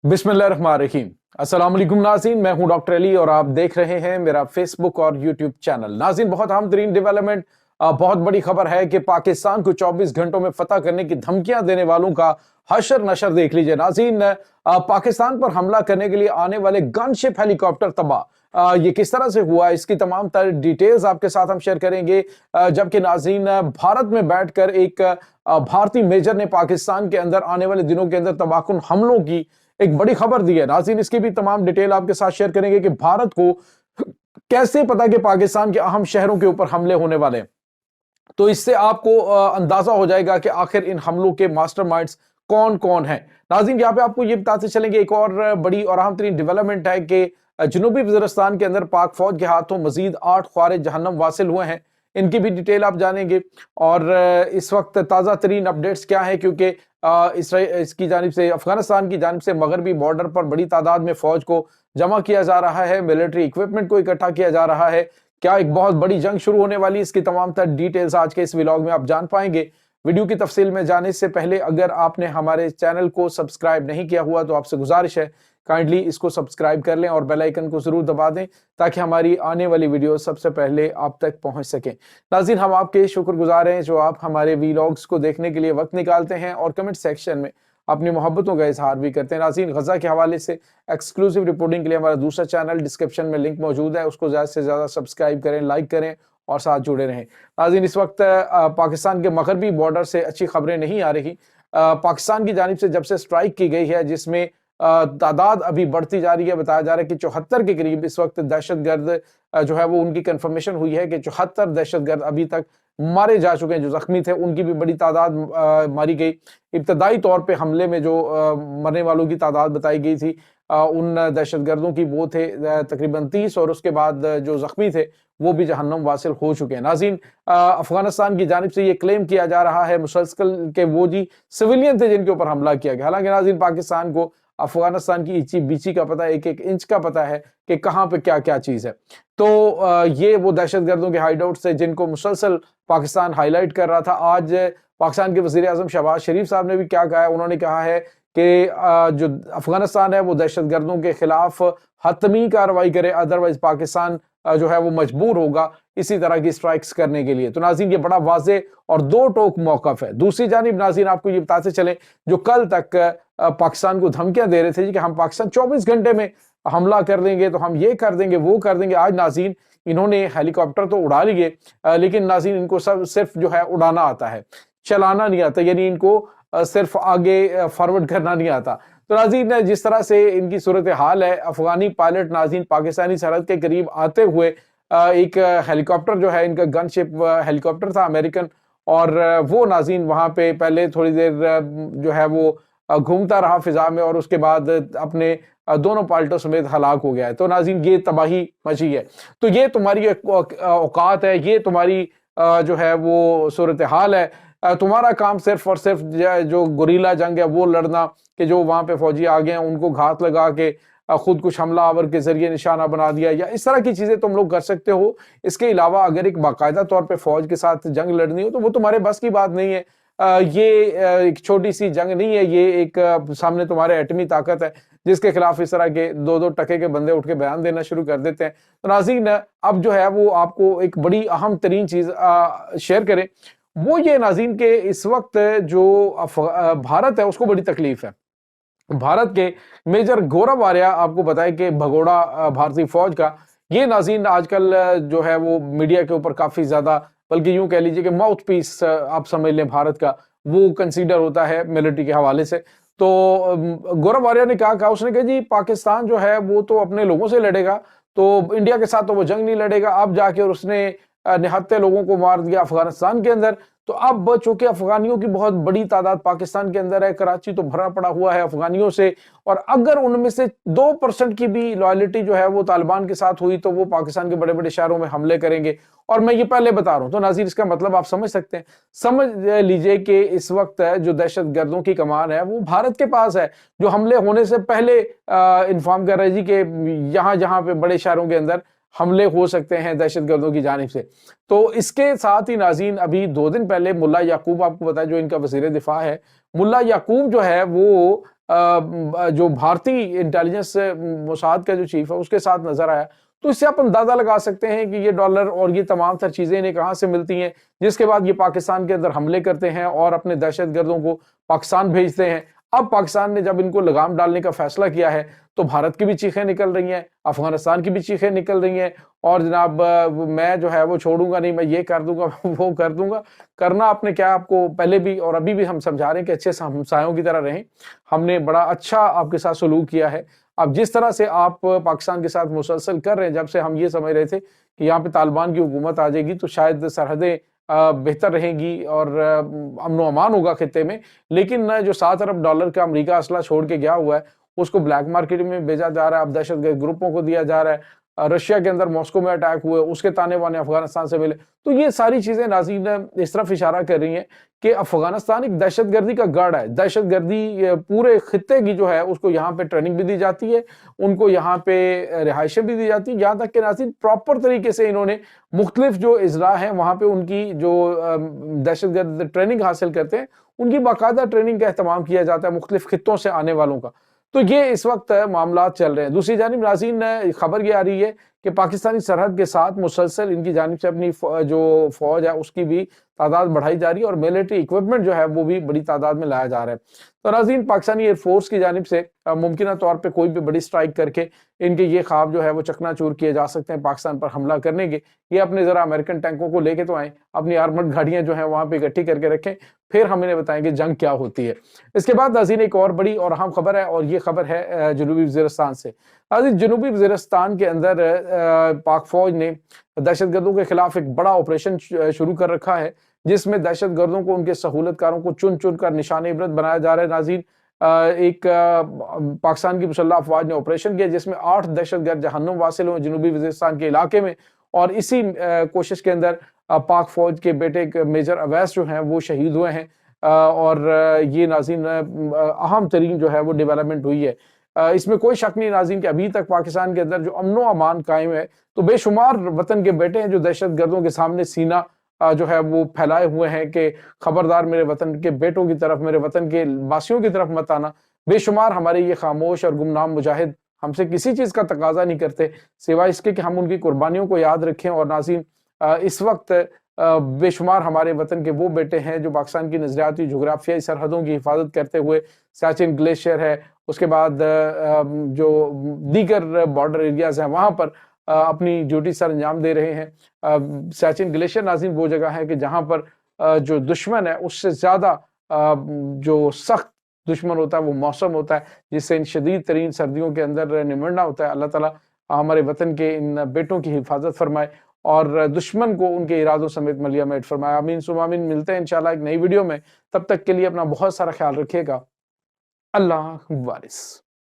बिस्मिल्लाहिर्रहमानिर्रहीम। अस्सलाम वालेकुम नाज़रीन, मैं हूं डॉक्टर अली और आप देख रहे हैं मेरा फेसबुक और यूट्यूब चैनल। नाज़रीन, बहुत अहम तरीन डेवलपमेंट, बहुत बड़ी खबर है कि पाकिस्तान को 24 घंटों में फतह करने की धमकियां देने वालों का हशर नशर देख लीजिए। नाज़रीन, पाकिस्तान पर हमला करने के लिए आने वाले गनशिप हेलीकॉप्टर तबाह, ये किस तरह से हुआ, इसकी तमाम तर डिटेल्स आपके साथ हम शेयर करेंगे। जबकि नाज़रीन, भारत में बैठकर एक भारतीय मेजर ने पाकिस्तान के अंदर आने वाले दिनों के अंदर तबाहकुन हमलों की एक बड़ी खबर दी है। नाज़रीन, इसकी भी तमाम डिटेल आपके साथ शेयर करेंगे कि भारत को कैसे पता कि पाकिस्तान के अहम शहरों के ऊपर हमले होने वाले हैं। तो इससे आपको अंदाजा हो जाएगा कि आखिर इन हमलों के मास्टरमाइंड्स कौन कौन हैं। नाज़रीन, यहाँ पे आपको ये बताते चलेंगे, एक और बड़ी और अहम तरीन डेवलपमेंट है कि जनूबी वज़ीरिस्तान के अंदर पाक फौज के हाथों मजीद 8 ख्वारे जहन्नम वासिल हुए हैं। इनकी भी डिटेल आप जानेंगे। और इस वक्त ताज़ा तरीन अपडेट्स क्या है, क्योंकि इसकी जानिब से, अफगानिस्तान की जानिब से मगरबी बॉर्डर पर बड़ी तादाद में फौज को जमा किया जा रहा है, मिलिट्री इक्विपमेंट को इकट्ठा किया जा रहा है। क्या एक बहुत बड़ी जंग शुरू होने वाली है? इसकी तमाम तर डिटेल्स आज के इस व्लॉग में आप जान पाएंगे। वीडियो की तफसील में जाने से पहले अगर आपने हमारे चैनल को सब्सक्राइब नहीं किया हुआ तो आपसे गुजारिश है, काइंडली इसको सब्सक्राइब कर लें और बेल आइकन को जरूर दबा दें ताकि हमारी आने वाली वीडियो सबसे पहले आप तक पहुंच सके। नाज़रीन, हम आपके शुक्रगुजार हैं जो आप हमारे व्लॉग्स को देखने के लिए वक्त निकालते हैं और कमेंट सेक्शन में अपनी मोहब्बतों का इजहार भी करते हैं। नाज़रीन, गजा के हवाले से एक्सक्लूसिव रिपोर्टिंग के लिए हमारा दूसरा चैनल डिस्क्रिप्शन में लिंक मौजूद है, उसको ज़्यादा से ज़्यादा सब्सक्राइब करें, लाइक करें और साथ जुड़े रहें। नाज़रीन, इस वक्त पाकिस्तान के मगरबी बॉर्डर से अच्छी खबरें नहीं आ रही। पाकिस्तान की जानिब से जब से स्ट्राइक की गई है, जिसमें तादाद अभी बढ़ती जा रही है, बताया जा रहा है कि 74 के करीब इस वक्त दहशतगर्द जो है वो उनकी कंफर्मेशन हुई है कि 74 दहशतगर्द अभी तक मारे जा चुके हैं। जो जख्मी थे उनकी भी बड़ी तादाद मारी गई। इब्तदाई तौर पे हमले में जो मरने वालों की तादाद बताई गई थी, उन दहशतगर्दों की वो थे तकरीबन 30, और उसके बाद जो जख्मी थे वो भी जहन्नम वासिल हो चुके हैं। नाज़रीन, अफगानिस्तान की जानिब से ये क्लेम किया जा रहा है मुसलसल के वो जी सिविलियन थे जिनके ऊपर हमला किया गया। हालांकि नाज़रीन, पाकिस्तान को अफगानिस्तान की इची बीची का पता है, एक एक इंच का पता है कि कहाँ पे क्या क्या चीज है। तो ये वो दहशतगर्दों के हाइडआउट्स थे जिनको मुसलसल पाकिस्तान हाईलाइट कर रहा था। आज पाकिस्तान के वजीर आजम शहबाज शरीफ साहब ने भी क्या कहा है, उन्होंने कहा है कि जो अफगानिस्तान है वो दहशतगर्दों के खिलाफ हतमी कार्रवाई करे, अदरवाइज पाकिस्तान जो है वो मजबूर होगा इसी तरह की स्ट्राइक्स करने के लिए। तो नाज़रीन, ये बड़ा वाज़े और दो टोक मौक़िफ़ है। दूसरी जानिब नाज़रीन, आपको ये बताते चलें, जो कल तक पाकिस्तान को धमकियां दे रहे थे कि हम पाकिस्तान 24 घंटे में हमला कर देंगे, तो हम ये कर देंगे वो कर देंगे, आज नाज़रीन इन्होंने हेलीकॉप्टर तो उड़ा लिए, लेकिन नाज़रीन इनको सब सिर्फ जो है उड़ाना आता है, चलाना नहीं आता, यानी इनको सिर्फ आगे फॉरवर्ड करना नहीं आता। तो नाज़रीन, जिस तरह से इनकी सूरत हाल है, अफगानी पायलट नाज़रीन पाकिस्तानी सरहद के करीब आते हुए एक हेलीकॉप्टर जो है इनका गनशिप हेलीकॉप्टर था अमेरिकन, और वो नाज़रीन वहाँ पे पहले थोड़ी देर जो है वो घूमता रहा फिजा में और उसके बाद अपने दोनों पायलटों समेत हलाक हो गया है। तो नाज़रीन, ये तबाही मची है। तो ये तुम्हारी औकात है, ये तुम्हारी जो है वो सूरत हाल है। तुम्हारा काम सिर्फ और सिर्फ जो गुरीला जंग है वो लड़ना, कि जो वहां पे फौजी आ गए हैं उनको घात लगा के खुद कुछ हमला आवर के जरिए निशाना बना दिया, या इस तरह की चीजें तुम लोग कर सकते हो। इसके अलावा अगर एक बाकायदा तौर पे फौज के साथ जंग लड़नी हो तो वो तुम्हारे बस की बात नहीं है। ये एक छोटी सी जंग नहीं है, ये एक सामने तुम्हारे एटमी ताकत है जिसके खिलाफ इस तरह के दो दो टके के बंदे उठ के बयान देना शुरू कर देते हैं। तो नाज़रीन, अब जो है वो आपको एक बड़ी अहम तरीन चीज शेयर करें, वो ये नाज़रीन के इस वक्त जो भारत है उसको बड़ी तकलीफ है। भारत के मेजर गौरव आर्या आपको बताएं कि भगोड़ा भारतीय फौज का, ये नाज़रीन आजकल जो है वो मीडिया के ऊपर काफी ज्यादा, बल्कि यूं कह लीजिए कि माउथ पीस आप समझ लें भारत का, वो कंसीडर होता है मिलिट्री के हवाले से। तो गौरव आर्या ने क्या कहा, उसने कहा जी पाकिस्तान जो है वो तो अपने लोगों से लड़ेगा, तो इंडिया के साथ तो वो जंग नहीं लड़ेगा। अब जाके और उसने निहत्थे लोगों को मार दिया अफगानिस्तान के अंदर। तो अब चूंकि अफगानियों की बहुत बड़ी तादाद पाकिस्तान के अंदर है, कराची तो भरा पड़ा हुआ है अफगानियों से, और अगर उनमें से 2% की भी लॉयल्टी जो है वो तालिबान के साथ हुई तो वो पाकिस्तान के बड़े बड़े शहरों में हमले करेंगे। और मैं ये पहले बता रहा हूं, तो नाज़रीन इसका मतलब आप समझ सकते हैं। समझ लीजिए कि इस वक्त जो दहशत गर्दों की कमान है वो भारत के पास है, जो हमले होने से पहले इन्फॉर्म कर रहे जी कि यहाँ जहां पे बड़े शहरों के अंदर हमले हो सकते हैं दहशतगर्दों की जानिब से। तो इसके साथ ही नाज़रीन, अभी 2 दिन पहले मुल्ला याकूब, आपको बताया जो इनका वज़ीर दिफा है, मुल्ला याकूब जो है वो جو بھارتی انٹیلیجنس موساد کا جو چیف ہے اس کے ساتھ نظر آیا، تو اس سے آپ اندازہ لگا سکتے ہیں کہ یہ ڈالر اور یہ تمام تر چیزیں انہیں کہاں سے ملتی ہیں، جس کے بعد یہ پاکستان کے اندر حملے کرتے ہیں اور اپنے دہشت گردوں کو پاکستان بھیجتے ہیں۔ اب پاکستان نے جب ان کو لگام ڈالنے کا فیصلہ کیا ہے تو بھارت کی بھی چیخیں نکل رہی ہیں، افغانستان کی بھی چیخیں نکل رہی ہیں، اور جناب میں جو ہے وہ چھوڑوں گا نہیں، میں یہ کر دوں گا وہ کر دوں گا۔ کرنا آپ نے کیا، آپ کو پہلے بھی اور ابھی بھی ہم سمجھا رہے ہیں کہ اچھے ہمسایوں کی طرح رہیں، ہم نے بڑا اچھا آپ کے ساتھ سلوک کیا ہے۔ اب جس طرح سے آپ پاکستان کے ساتھ مسلسل کر رہے ہیں، جب سے ہم یہ سمجھ رہے تھے کہ یہاں پہ طالبان کی حکومت آ جائے گی تو شاید سرحدیں بہتر رہیں گی اور امن و امان ہوگا خطے میں، لیکن جو $7 ارب کا امریکہ اسلحہ چھوڑ کے گیا ہوا ہے اس کو بلیک مارکیٹ میں بھیجا جا رہا ہے، اب دہشت گرد گروپوں کو دیا جا رہا ہے۔ رشیا کے اندر ماسکو میں اٹیک ہوئے، اس کے تانے بانے افغانستان سے ملے، تو یہ ساری چیزیں ناظرین اس طرف اشارہ کر رہی ہیں کہ افغانستان ایک دہشت گردی کا گڑھ ہے۔ دہشت گردی پورے خطے کی جو ہے اس کو یہاں پہ ٹریننگ بھی دی جاتی ہے، ان کو یہاں پہ رہائشیں بھی دی جاتی ہیں، یہاں تک کہ ناظرین پراپر طریقے سے انہوں نے مختلف جو اضلاع ہیں وہاں پہ ان کی جو دہشت گرد ٹریننگ حاصل کرتے ہیں ان کی باقاعدہ ٹریننگ کا اہتمام کیا جاتا ہے مختلف خطوں سے آنے والوں کا۔ تو یہ اس وقت معاملات چل رہے ہیں۔ دوسری جانب ناظرین خبر یہ آ رہی ہے کہ پاکستانی سرحد کے ساتھ مسلسل ان کی جانب سے اپنی جو فوج ہے اس کی بھی تعداد بڑھائی جا رہی ہے اور ملٹری ایکوپمنٹ جو ہے وہ بھی بڑی تعداد میں لایا جا رہا ہے۔ تو ناظرین پاکستانی ایئر فورس کی جانب سے ممکنہ طور پہ کوئی بھی بڑی سٹرائک کر کے ان کے یہ خواب جو ہے وہ چکنا چور کیے جا سکتے ہیں پاکستان پر حملہ کرنے کے۔ یہ اپنے ذرا امریکن ٹینکوں کو لے کے تو آئیں، اپنی آرمڈ گاڑیاں جو ہیں وہاں پہ اکٹھی کر کے رکھیں، پھر ہم انہیں بتائیں گے جنگ کیا ہوتی ہے۔ اس کے بعد ناظرین ایک اور بڑی اور اہم خبر ہے، اور یہ خبر ہے جنوبی وزیرستان سے۔ ناظرین جنوبی وزیرستان کے اندر پاک فوج نے دہشت گردوں کے خلاف ایک بڑا آپریشن شروع کر رکھا ہے، جس میں دہشت گردوں کو ان کے سہولت کاروں کو چن چن کر نشان عبرت بنایا جا رہا ہے۔ ناظرین ایک پاکستان کی مسلح افواج نے آپریشن کیا جس میں 8 دہشت گرد جہنم واصل ہوئے جنوبی وزیرستان کے علاقے میں، اور اسی کوشش کے اندر پاک فوج کے بیٹے میجر اویس جو ہیں وہ شہید ہوئے ہیں، اور یہ ناظرین اہم ترین جو ہے وہ ڈیولپمنٹ ہوئی ہے۔ اس میں کوئی شک نہیں ناظرین کہ ابھی تک پاکستان کے اندر جو امن و امان قائم ہے، تو بے شمار وطن کے بیٹے ہیں جو دہشت گردوں کے سامنے سینہ جو ہے وہ پھیلائے ہوئے ہیں کہ خبردار میرے وطن کے بیٹوں کی طرف، میرے وطن کے واسیوں کی طرف مت آنا۔ بے شمار ہمارے یہ خاموش اور گمنام مجاہد ہم سے کسی چیز کا تقاضا نہیں کرتے سوائے اس کے کہ ہم ان کی قربانیوں کو یاد رکھیں۔ اور ناظرین اس وقت بے شمار ہمارے وطن کے وہ بیٹے ہیں جو پاکستان کی نظریاتی جغرافیائی سرحدوں کی حفاظت کرتے ہوئے، سیاچن گلیشیئر ہے، اس کے بعد جو دیگر بارڈر ایریاز ہیں وہاں پر اپنی ڈیوٹی سر انجام دے رہے ہیں۔ سیاچن گلیشیئر ناظرین وہ جگہ ہے کہ جہاں پر جو دشمن ہے اس سے زیادہ جو سخت دشمن ہوتا ہے وہ موسم ہوتا ہے، جس سے ان شدید ترین سردیوں کے اندر نمٹنا ہوتا ہے۔ اللہ تعالیٰ ہمارے وطن کے ان بیٹوں کی حفاظت فرمائے اور دشمن کو ان کے ارادوں سمیت ملیہ میٹ فرمائے۔ آمین ثم آمین۔ ملتے ہیں انشاءاللہ ایک نئی ویڈیو میں، تب تک کے لیے اپنا بہت سارا خیال رکھیے گا۔ اللہ وارث۔